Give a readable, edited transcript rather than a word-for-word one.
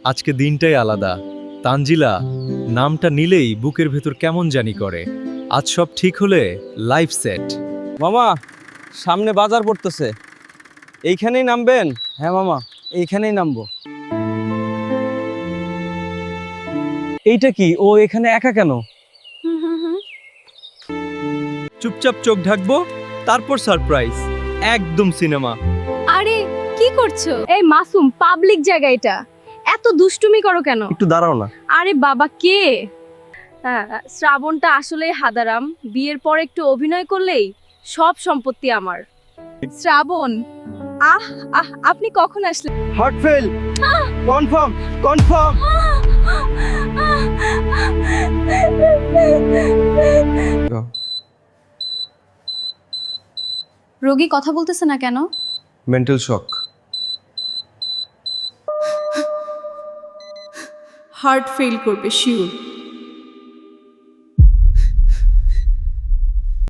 আজকে দিনটাই আলাদা। তানজিলা নামটা নিলেই বুকের ভেতর কেমন জানি করে। আজ সব ঠিক হলে লাইফ সেট। মামা, সামনে বাজার পড়তেছে, এইখানেই নামবেন? হ্যাঁ মামা, এইখানেই নামবো। এইটা কি, ও এখানে একা কেন? চুপচাপ চোখ ঢাকবো, তারপর সারপ্রাইজ। একদম সিনেমা। আরে কি করছো? এই মাসুম, পাবলিক জায়গা এটা, এত দুষ্টুমি করো কেন? একটু দাঁড়াও না। আরে বাবা কে? হ্যাঁ, শ্রাবণটা আসলেই হাদারাম। বিয়ের পর একটু অভিনয় করলেই সব সম্পত্তি আমার। শ্রাবণ, আহ আহ, আপনি কখন আসলেন? Heart fail, confirm confirm. রোগী কথা বলতেছে না কেন? মেন্টাল শক। হার্ট ফেল করবে শিওর।